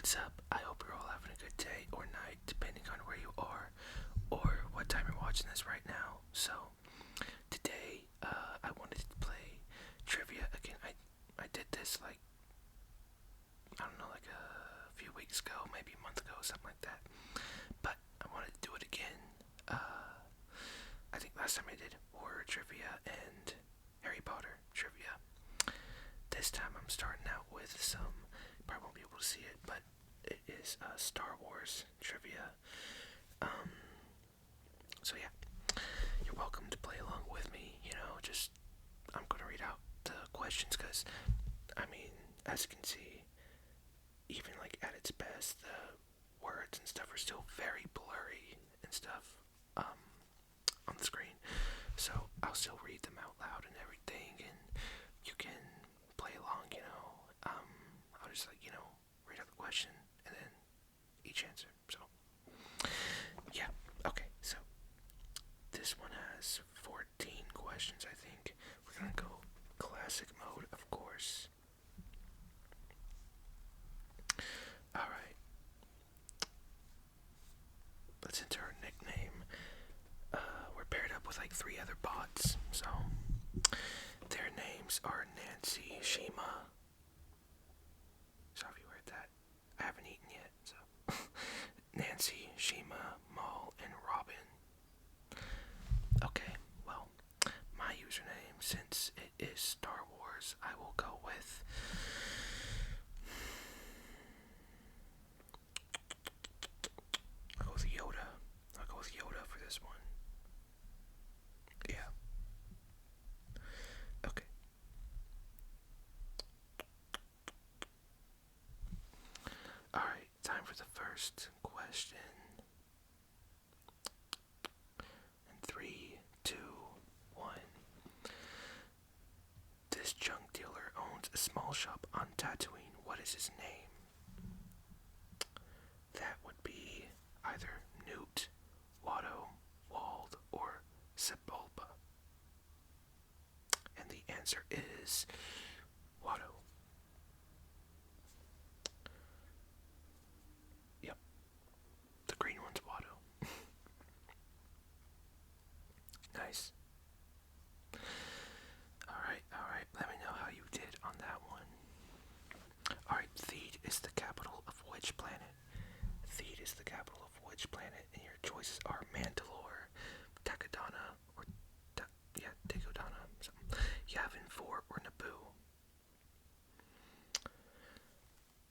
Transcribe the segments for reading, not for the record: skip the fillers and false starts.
What's up? I hope you're all having a good day or night, depending on where you are or what time you're watching this right now. So, today, I wanted to play trivia again. I did this I don't know, like a few weeks ago, maybe a month ago, something like that. But I wanted to do it again. I think last time I did horror trivia and Harry Potter trivia. This time I'm starting out with some, probably won't be able to see it, but it is Star Wars trivia. So yeah, you're welcome to play along with me. I'm going to read out the questions because, as you can see, even at its best, the words and stuff are still very blurry and stuff on the screen. So I'll still read them out loud and everything, and you can play along. I'll just read out the question and then each answer. So yeah, okay. So this one has 14 questions, I think. We're gonna go classic mode, of course. Alright. Let's enter our nickname. We're paired up with three other bots, so their names are Nancy, Shima. Sorry if you heard that. I haven't eaten yet, so Nancy, Shima, Maul, and Robin. Okay, well, my username, since it is Star Wars, I will go with Yoda. I'll go with Yoda for this one. Yeah. Okay. Alright, time for the first question. And 3, 2, 1. This junk dealer owns a small shop on Tatooine. What is his name? That would be either Newt, Watto, Wald, or Sebulba. And the answer is Watto. Yep. The green one's Watto. Nice. Alright. Let me know how you did on that one. Alright, Theed is the capital of which planet? Theed is the capital of which planet? And your choices are Mandalore, Takodana, or Takodana, Yavin 4, or Naboo.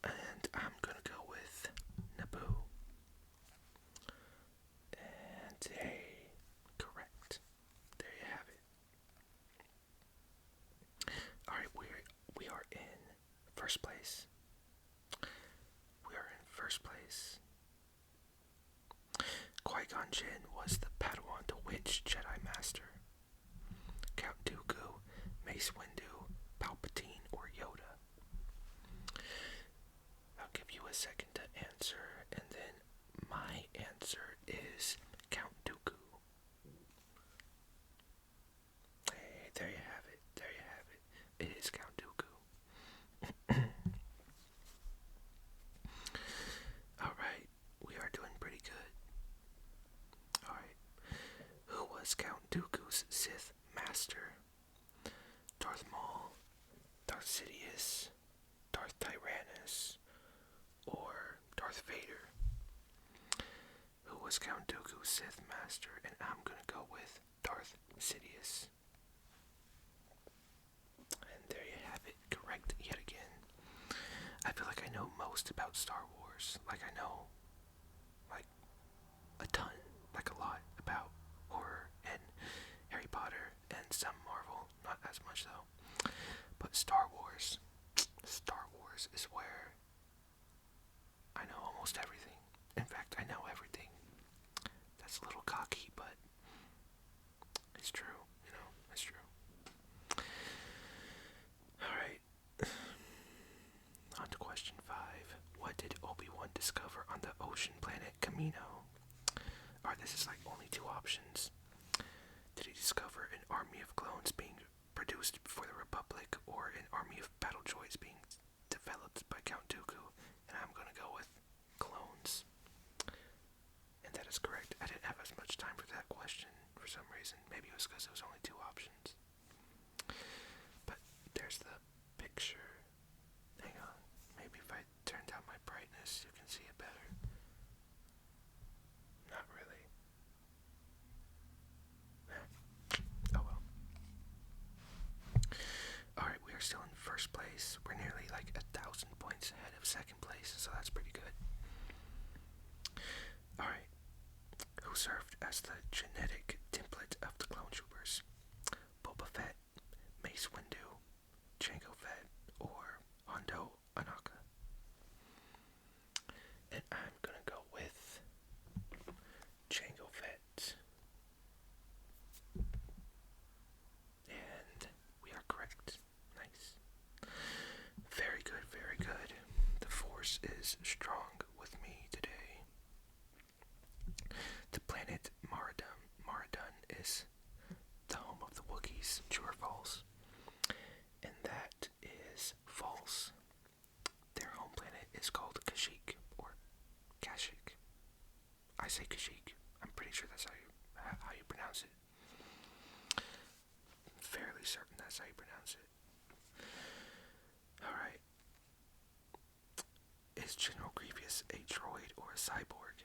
And I'm gonna go with Naboo. And hey, correct. There you have it. Alright, we are in first place. We are in first place. Qui-Gon Jinn was the Padawan to which Jedi Master? Count Dooku, Mace Windu, Palpatine, or Yoda? I'll give you a second to answer, and then my answer is Count Dooku. Hey, there you have it. It is Count Dooku. Alright, we are doing pretty good. Alright, who was Count Dooku's Sith Master? Darth Maul, Darth Sidious, Darth Tyrannus, or Darth Vader? Who was Count Dooku's Sith Master? And I'm gonna go with Darth Sidious. And there you have it, correct yet again. I feel like I know most about Star Wars. I know, a ton, a lot about horror and Harry Potter and some Marvel. Not as much though. But Star Wars is where I know almost everything. In fact, I know everything. That's a little cocky, but it's true, it's true. Alright. On to question 5. What did Obi-Wan discover on the ocean planet Kamino? Alright, this is only 2 options. Did he discover an army of clones being produced for the Republic, or an army of battle droids being developed by Count Dooku? And I'm gonna go with reason. Maybe it was because it was only two options. But there's the picture. Hang on. Maybe if I turn down my brightness, you can see it better. Not really. Oh well. Alright, we are still in first place. We're nearly like 1,000 points ahead of second place, so that's pretty good. Alright. Who served as the genetic template of the clone troopers? Boba Fett, Mace Windu, Jango Fett, or Hondo Anaka? And I'm gonna go with Jango Fett. And we are correct. Nice. Very good, very good. The Force is strong with me today. The planet Maradun is the home of the Wookiees. True or false? And that is false. Their home planet is called Kashyyyk, or Kashyyyk. I say Kashyyyk. I'm pretty sure that's how you pronounce it. Fairly certain that's how you pronounce it. Alright. Is General Grievous a droid or a cyborg?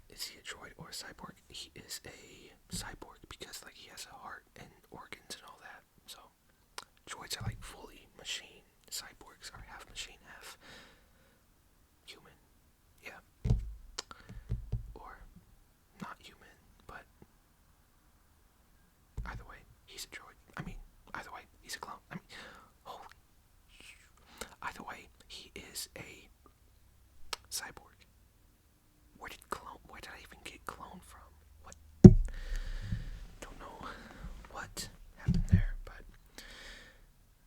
Is he a droid or a cyborg? He is a cyborg because like he has a heart and organs and all that. So droids are like fully machine. Cyborgs are half machine, half human. Yeah. Or not human, but either way, he's a droid. I mean, either way, he's a clone. I mean, holy. Either way, he is a cyborg. Where did I even get clone from? What? Don't know what happened there, but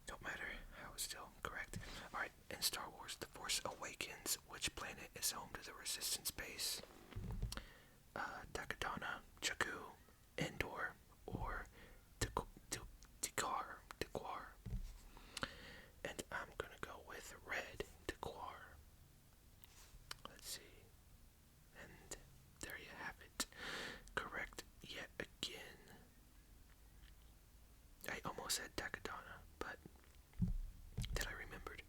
don't matter. I was still correct. Alright, in Star Wars The Force Awakens, which planet is home to the Resistance base? Takodana, Jakku, Endor, or Dagor. And I'm gonna go with red, Dagor. Let's see. And there you have it. Correct yet again. I almost said Takodana, but then I remembered.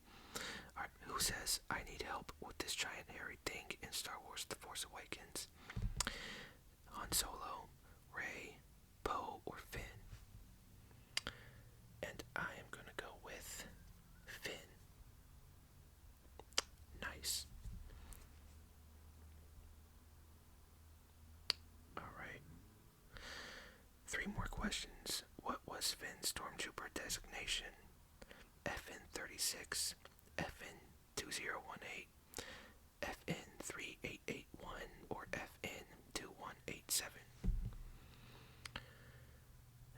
Alright, who says I need help with this giant hairy thing in Star Wars The Force Awakens? Han Solo, Rey, Poe, or Finn? And I am gonna go with Finn. Nice. Alright. 3 more questions. What was Finn's stormtrooper designation? FN-36, FN-2018, FN-3881, or FN-2187?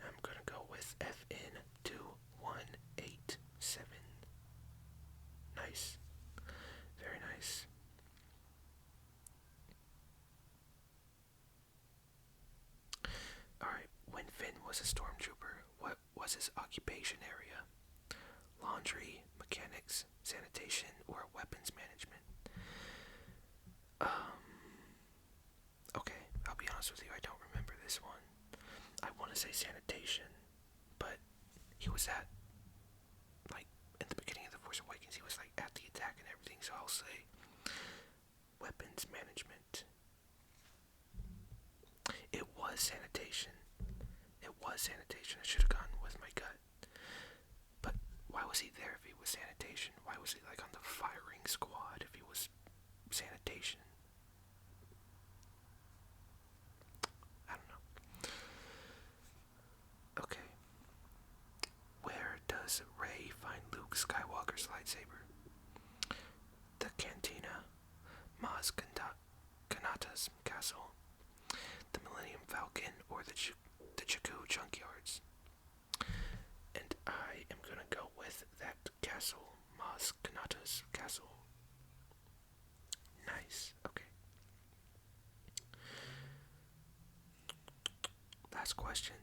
I'm gonna go with FN-2187. Nice. Very nice. Alright, when Finn was a stormtrooper, what was his occupation area? Laundry, mechanics, sanitation, or weapons management? Okay, I'll be honest with you, I don't remember this one. I want to say sanitation, but he was at, like, in the beginning of The Force Awakens, he was, like, at the attack and everything, so I'll say weapons management. It was sanitation. I should have gone with my gut. But why was he there if he was sanitation? Why was he, like, on the firing squad if he was sanitation? I don't know. Okay. Where does Rey find Luke Skywalker's lightsaber? The Cantina, Maz Kanata's castle, the Millennium Falcon, or the Jakku junkyards? And I am gonna go with that castle, Maz Kanata's castle. Nice. Okay. Last question.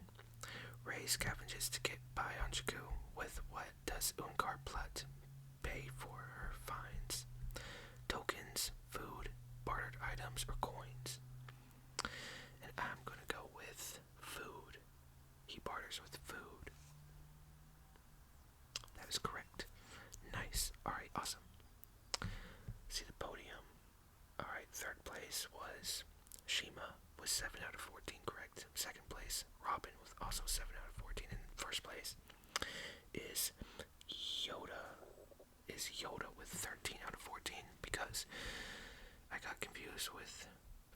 Rey scavenges to get by on Jakku. With what does Unkar Plutt pay for her finds? Tokens, food, bartered items, or coins? Awesome. See the podium. Alright, third place was Shima with 7 out of 14 correct. Second place, Robin with also 7 out of 14. And first place is Yoda with 13 out of 14 because I got confused with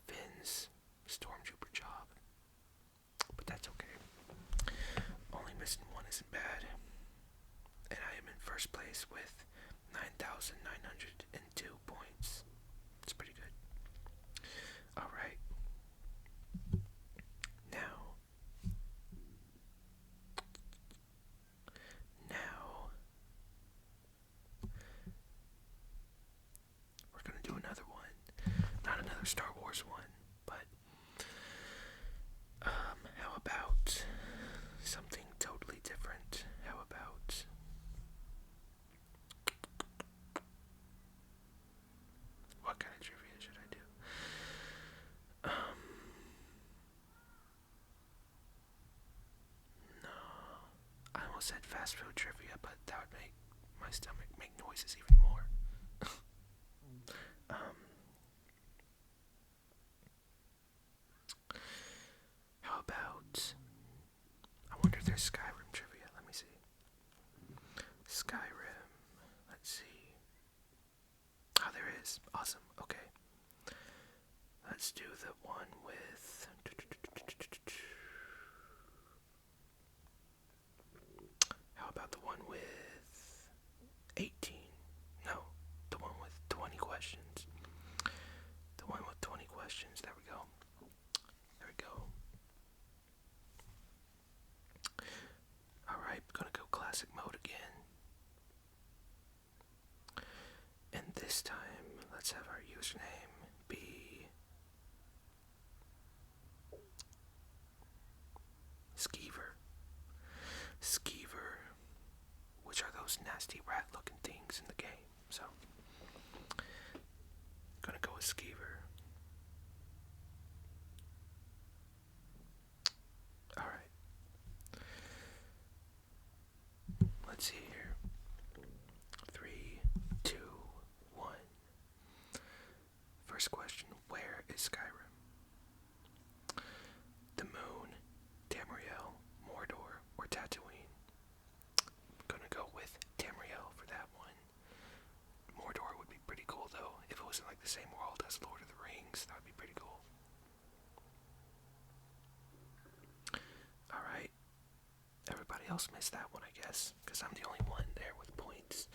Finn's Stormtrooper job. But that's okay. Only missing one isn't bad. And I am in first place with 9,902 points. It's pretty good. Alright. Now, we're gonna do another one. Not another Star Wars one, but how about something totally different? How about what kind of trivia should I do? No. I almost said fast food trivia, but that would make my stomach make noises even more. How about, I wonder if there's Skyrim trivia. Let me see. Skyrim. Let's see. Oh, there is. Awesome. Okay. Let's do the one with... How about the one with 18? No, the one with 20 questions. The one with 20 questions. There we go. There we go. Alright, gonna go classic mode again. And this time, let's have our username be Skeever. Skeever, which are those nasty rat looking things in the game. So, gonna go with Skeever. Alright. Let's see here. 3, 2, 1. First question, where is Skyrim? The moon, Tamriel, Mordor, or Tatooine? I'm gonna go with Tamriel for that one. Mordor would be pretty cool though. If it was in like the same world as Lord of the Rings, that would be pretty cool. Alright. Everybody else missed that one, I guess, because I'm the only one there with points.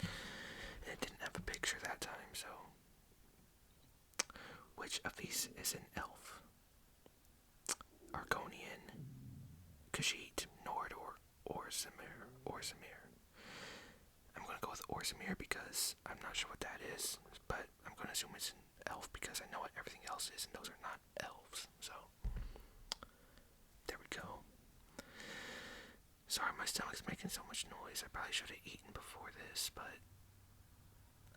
And it didn't have a picture that time, so. Which of these is an elf? Argonian, Khajiit, Nord, or Orzammar. I'm gonna go with Orzammar because I'm not sure what that is, but I'm gonna assume it's an elf because I know what everything else is, and those are not elves. So, there we go. Sorry, my stomach's making so much noise. I probably should have eaten before this, but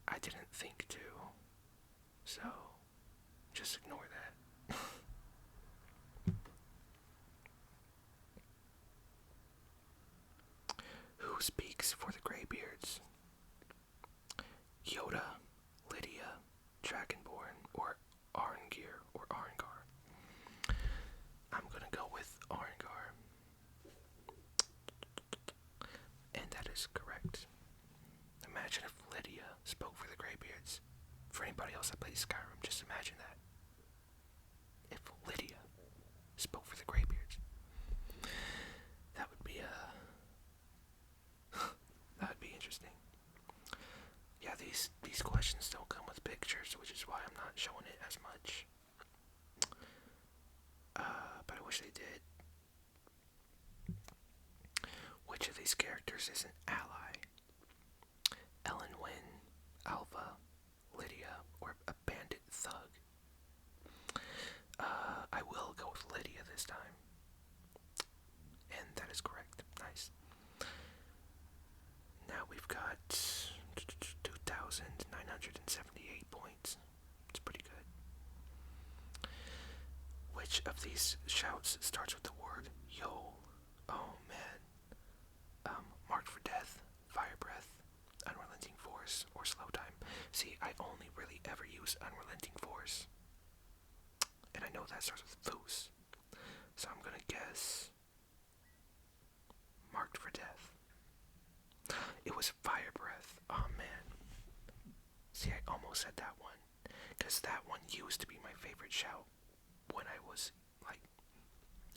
I didn't think to. So, just ignore that. Who speaks for the Greybeards? Yoda, Lydia, Dragonborn, or Arngir, or Arngar? I'm gonna go with Arngar. And that is correct. Imagine if Lydia spoke for the Greybeards. For anybody else that plays Skyrim, just imagine that. If Lydia spoke for the Greybeards. That would be, that would be interesting. Yeah, these questions don't come with pictures, which is why I'm not showing it as much. But I wish they did. Which of these characters is an ally? Ellen Wynn, Alva, Lydia, or a bandit thug? I will go with Lydia this time. And that is correct. Nice. Now we've got 2,978 points. It's pretty good. Which of these shouts starts with the word yo? Oh man. Marked for death, fire breath, unrelenting force, or slow time only really ever use unrelenting force. And I know that starts with Thus. So I'm gonna guess marked for death. It was fire breath. Oh man. See, I almost said that one. Because that one used to be my favorite shout when I was like,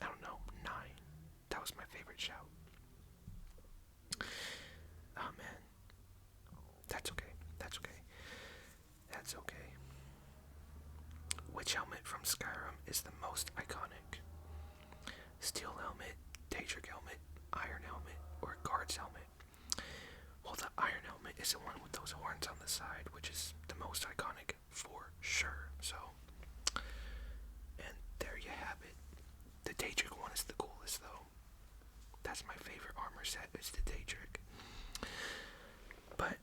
I don't know, 9. That was my favorite shout. Oh man. That's okay. That's okay. That's okay. Which helmet from Skyrim is the most iconic? Steel helmet, Daedric helmet, iron helmet, or guard's helmet? Well, the iron helmet is the one with those horns on the side, which is the most iconic for sure. So, and there you have it. The Daedric one is the coolest though. That's my favorite armor set, is the Daedric. But,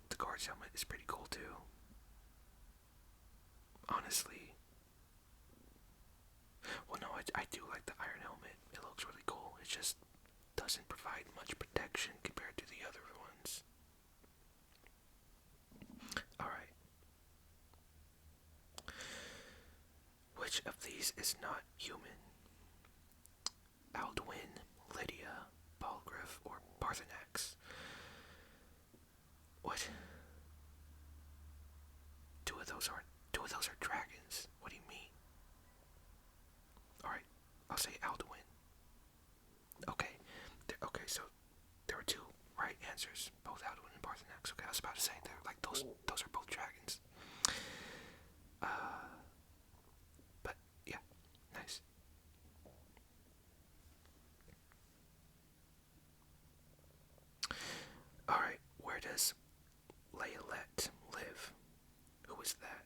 the guard's helmet is pretty cool too. Honestly. Well, no, I do like the iron helmet. It looks really cool. It just doesn't provide much protection compared to the other ones. Alright. Which of these is not human? Alduin, Lydia, Balgriff, or Parthenax? What? Two of those are dragons. What do you mean? Alright, I'll say Alduin. Okay. Okay, so there were 2 right answers, both Alduin and Parthenax. Okay, I was about to say they're like those are both dragons. But yeah, nice. Alright, where does Laylet live? Who is that?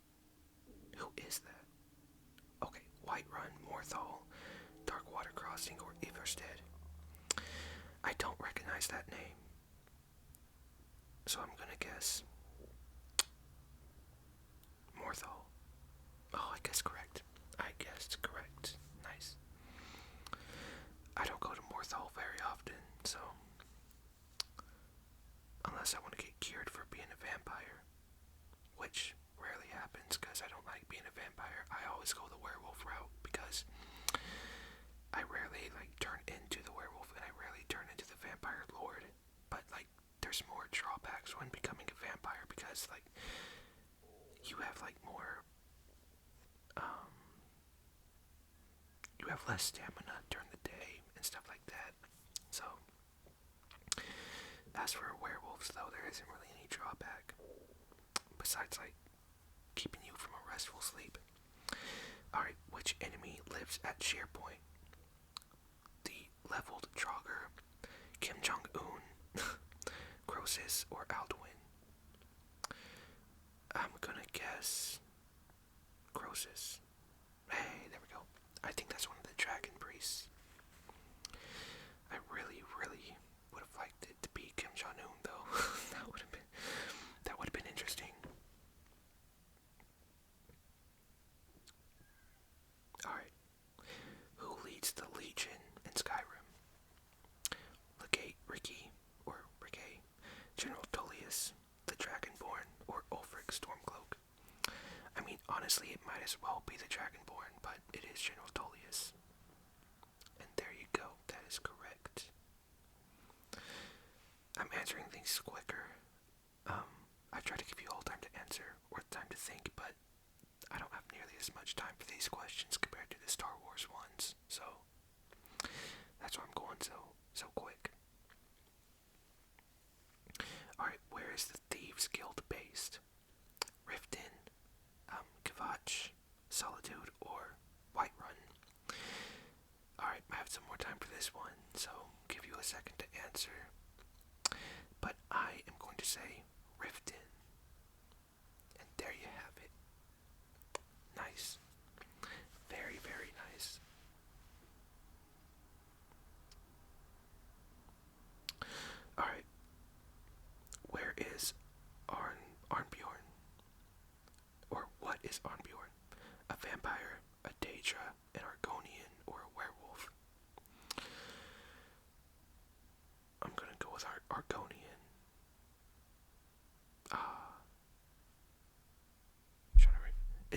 Who is that? Okay, Whiterun, Morthal, Darkwater Crossing, or Everstead? I don't recognize that name. So I'm gonna guess Morthal. Oh, I guess correct. I guessed correct. Nice. I don't go to Morthal very often, so unless I want to get cured for being a vampire, which rarely happens because I don't like being a vampire. I always go the werewolf route because I rarely turn into the werewolf and I rarely turn into the vampire lord. But there's more drawbacks when becoming a vampire because you have more you have less stamina during the day and stuff like that. So as for werewolves though, there isn't really any drawback besides keeping you from a restful sleep. Alright, which enemy lives at SharePoint? The leveled Draugr, Kim Jong-un, Croesus, or Alduin? I'm gonna guess Croesus. Hey, there we go. I think that's one of the dragon priests. I really, really would have liked it to be Kim Jong-un though. that would have been interesting. Alright. Who leads the Legion in Skyrim? Legate Ricky, or Ricky, General Tullius, the Dragonborn, or Ulfric Stormcloak? I mean, honestly, it might as well be the Dragonborn, but it is General Tullius. And there you go, that is correct. I'm answering things quicker. I try to give you all time to answer, or time to think, but I don't have nearly as much time for these questions compared to the Star Wars ones, so that's why I'm going so quick. Alright, where is the Thieves Guild based? Riften, Kvatch, Solitude, or Whiterun? Alright, I have some more time for this one, so give you a second to answer. But I am going to say Riften. And there you have it. Nice. Very, very nice. Alright. Where is Arnbjorn? Or what is Arnbjorn? A vampire, a Daedra, an Argonian, or a werewolf? I'm gonna go with Argonian.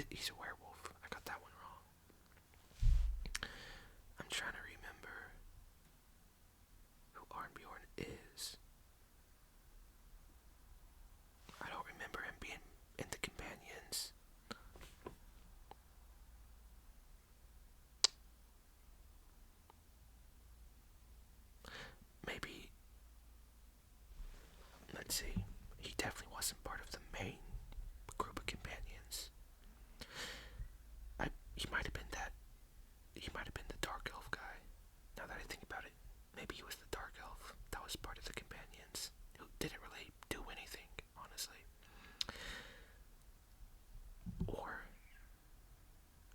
He's a werewolf. I got that one wrong. I'm trying to remember who Arnbjorn is. I don't remember him being in the companions. Maybe, let's see, he definitely wasn't part of the main group of companions. He might have been the Dark Elf guy. Now that I think about it, maybe he was the Dark Elf that was part of the companions, who didn't really do anything, honestly. Or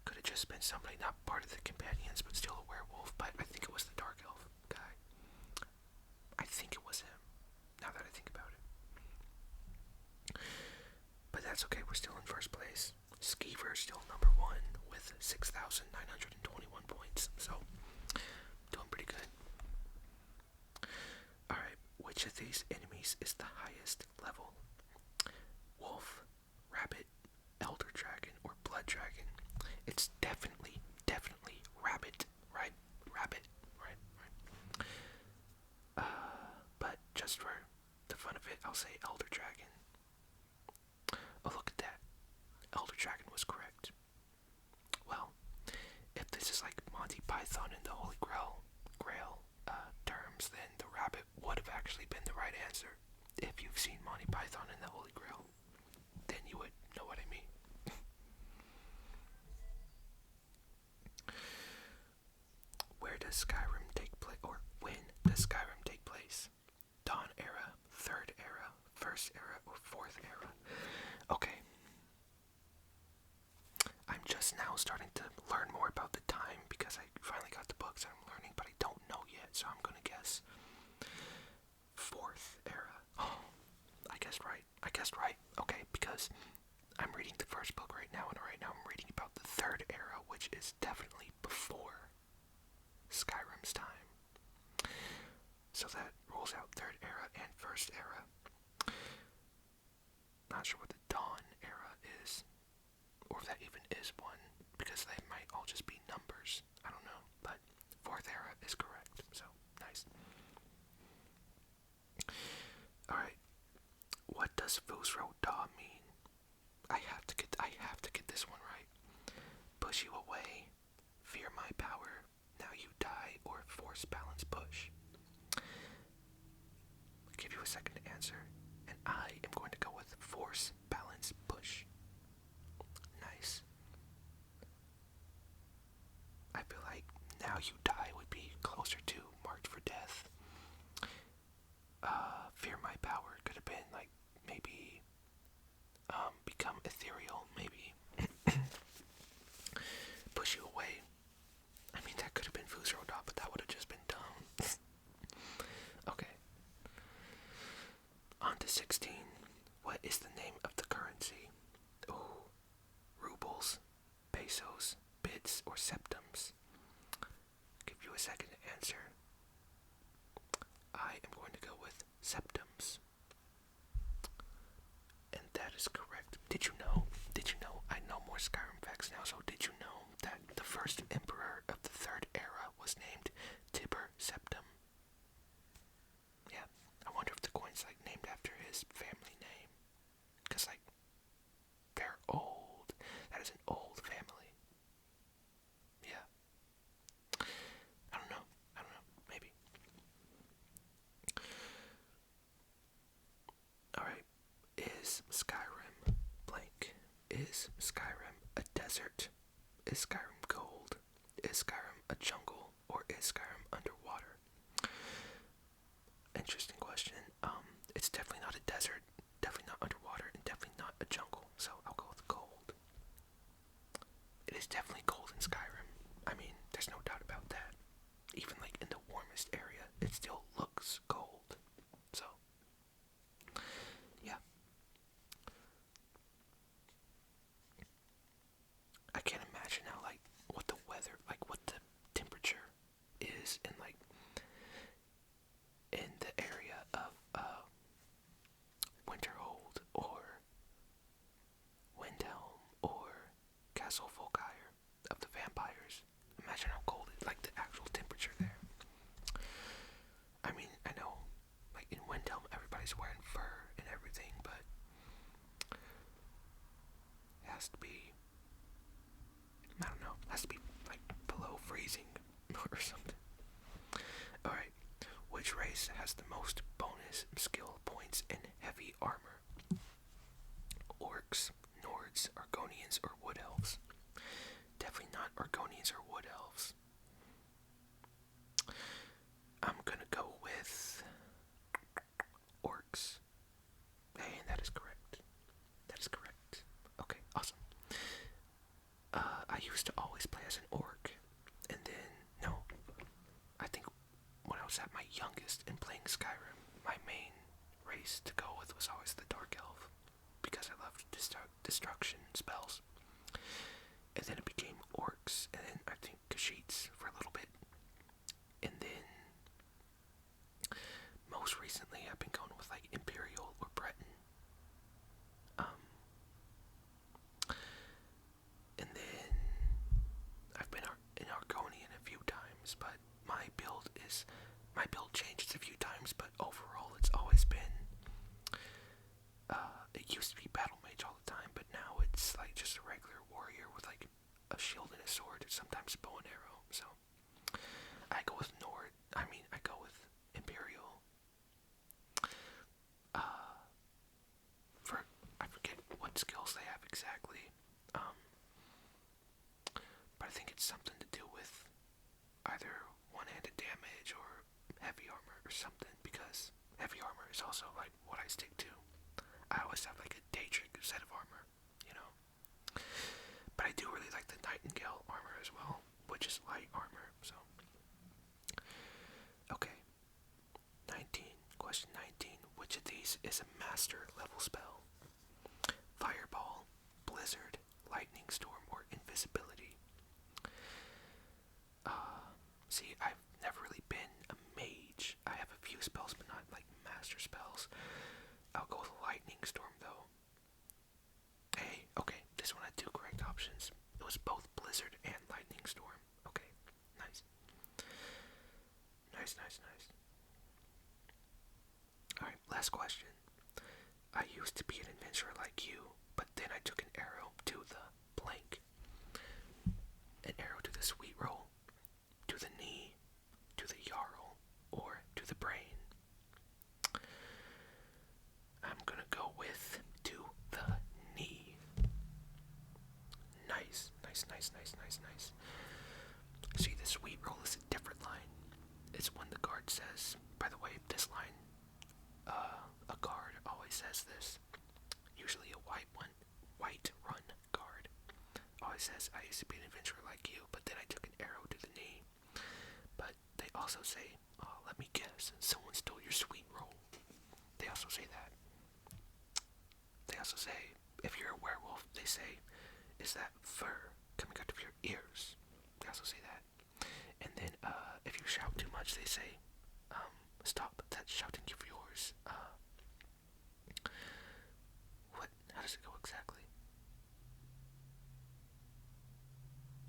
could have just been somebody not part of the companions, but still a werewolf, but I think it was the Dark Elf guy. I think it was him, now that I think about it. But that's okay, we're still in first place. Skeever's still number 1 with 6,921 points, so doing pretty good. Alright, which of these enemies is the highest level? Wolf, rabbit, elder dragon, or blood dragon? It's definitely rabbit, right? Rabbit, right? But just for the fun of it, I'll say elder dragon. Oh, look at that. Elder dragon was correct. Well, if this is like Monty Python and the Holy Grail terms, then the rabbit would have actually been the right answer. If you've seen Monty Python and the Holy Grail, then you would know what I mean. Where does Skyrim take place, or when does Skyrim take place? Dawn era, third era, first era, or fourth era? Okay. I'm just now starting to learn more about the time because I finally got the books and I'm learning, but I don't know yet, so I'm gonna guess fourth era. Oh, I guessed right. Okay, because I'm reading the first book right now, and right now I'm reading about the third era, which is definitely before Skyrim's time. So that rules out third era and first era. Not sure what the Dawn era is, or if that even is one, because they might all just be numbers. I don't know, but fourth era is correct, so nice. Alright, what does Fusro Da mean? I have to get this one right. Push you away, fear my power, now you die, or force balance push. I'll give you a second to answer, and I am going to go with force balance push. Nice. I feel like now you die would be closer to marked for death. Fear my power could have been like maybe become ethereal, maybe. Push you away. I mean, that could have been Fusro Da, but that would have just been dumb. Okay. On to 16. What is the name of the currency? Ooh. Rubles, pesos, bits, or septums? I'll give you a second to answer. I am going to go with septums. And that is correct. Did you know? I know more Skyrim facts now, so did you know that the first emperor of the third era was named Tiber Septim? Yeah, I wonder if the coin's like named after his family name. Because like, they're old. That is an old family. Yeah. I don't know. Maybe. Alright. Is Skyrim blank? Is Skyrim a desert? Is Skyrim gold? Is Skyrim a jungle? Or is Skyrim underwater? Interesting question. It's definitely not a desert, definitely not underwater, and definitely not a jungle, so I'll go with gold. It is definitely cold in Skyrim. I mean, there's no doubt about that. Even like in the warmest area, it still looks cold. So, yeah. I can't imagine how like what the weather, like what the temperature is in like in the area of or something. Alright. Which race has the most bonus skill points in heavy armor? Orcs, Nords, Argonians, or Wood Elves? Definitely not Argonians or Wood Elves. I'm gonna go with Orcs. Hey, that is correct. That is correct. Okay, awesome. I used to always play as an Orc, and then, no, I think when I was at my youngest and playing Skyrim, my main race to go with was always the Dark Elf, because I loved destruction spells. And then it became Orcs, and then I think Kashyyyts for a little bit. And then, most recently, I've been going with like Imperial or Breton. And then I've been in Argonian a few times, but my build changes a few times, but overall it's always been, it used to be Battle Mage all the time, but now it's like just a regular warrior with like a shield and a sword, sometimes a bow and arrow. So I go with I go with Imperial. I forget what skills they have exactly. But I think it's something to do with either one-handed damage or heavy armor or something, because heavy armor is also like what I stick to. I always have like a Daedric set of armor, you know. But I do really like the Nightingale armor as well, which is light armor, so. Okay. Question 19. Which of these is a master level spell? Fireball, Blizzard, Lightning Storm, or Invisibility? See, I've never really been a mage. I have a few spells, but not like master spells. I'll go with Lightning Storm, though. Hey, okay, this one had two correct options. It was both Blizzard and Lightning Storm. Okay, nice. Nice. Alright, last question. I used to be an adventurer like you, but then I took an arrow to the blank. An arrow to the sweet roll, to the knee, to the jarl, or to the brain. I'm gonna go with to the knee. Nice. See, the sweet roll is a different line. It's when the guard says, by the way, this line, a guard always says this. Usually a white run guard always says, I used to be an adventurer like you, but then I took an arrow to the knee. But they also say, oh, let me guess, someone stole your sweet roll. They also say that. They also say, if you're a werewolf, they say, is that fur coming out of your ears? They also say that. And then, if you shout too much, they say, stop that shouting of yours. How does it go exactly?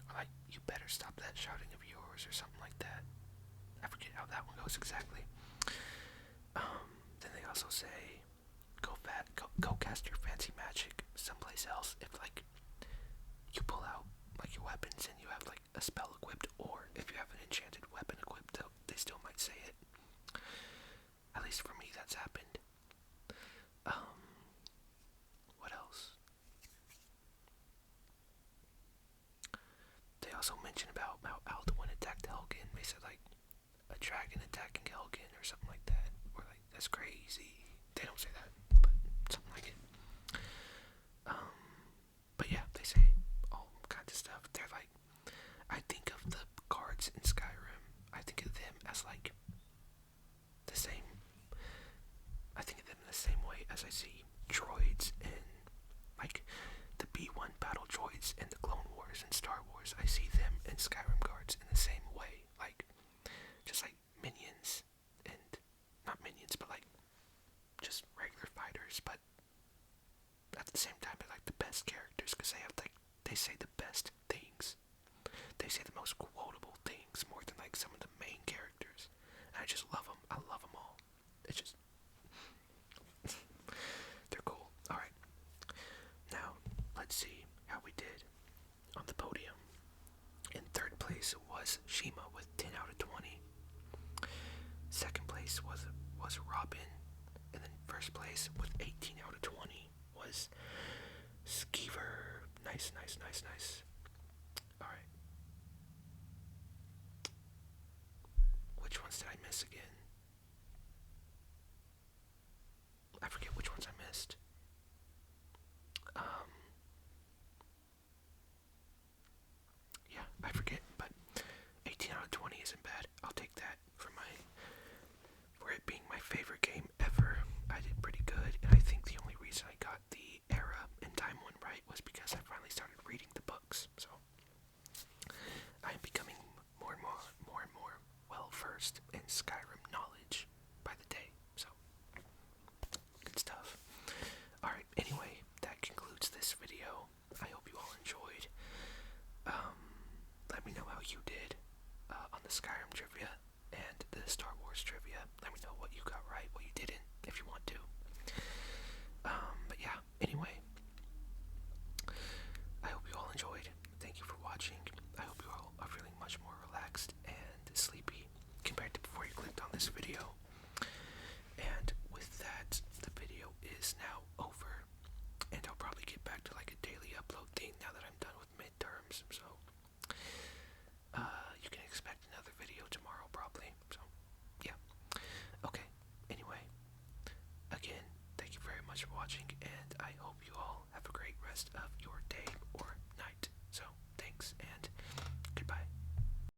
Or like, you better stop that shouting of yours, or something like that. I forget how that one goes exactly. Then they also say, go cast your fancy magic someplace else. If like you pull out like your weapons and you have like a spell equipped, or if you have an enchanted weapon equipped, they still might say it. At least for me, that's happened. What else? They also mention about how Alduin attacked Helgen. They said like a dragon attacking Helgen or something like that. Or like, that's crazy. They don't say that, but something like it. But yeah, they say all kinds of stuff. They're like, I think of the guards in Skyrim, I think of them as like the same. I think of them in the same way as I see droids in like the B1 battle droids in the Clone Wars and Star Wars. I see them in Skyrim guards in the same way, like just like minions, and not minions, but like just regular fighters, but at the same time they're like the best characters because they have like, they say the best things. They say the most quotable things more than like some of the main characters. And I just love them. I love them all. It's just they're cool. Alright. Now, let's see how we did on the podium. In third place was Shima with 10 place was Robin, and then first place with 18 out of 20 was Skeever. Nice, nice, nice, nice. All right. Which ones did I miss again? I forget which ones I missed. Yeah, I forget, but 18 out of 20 isn't bad. I'll take that for it being my favorite game ever. I did pretty good, and I think the only reason I got the era and time one right was because I finally started reading the books. So I am becoming more and more well versed in Skyrim knowledge by the day. So good stuff. Alright, anyway, that concludes this video. I hope you all enjoyed. Let me know how you did on the Skyrim trivia and the Star Wars trivia. Let me know what you got right, what you didn't, if you want to. But yeah, anyway, I hope you all enjoyed. Thank you for watching. I hope you all are feeling much more relaxed and sleepy compared to before you clicked on this video. And with that, the video is now over, and I'll probably get back to like a daily upload thing now that I'm done with midterms. So you can expect another video tomorrow probably. So yeah. Okay. Anyway, again, thank you very much for watching, and I hope you all have a great rest of your day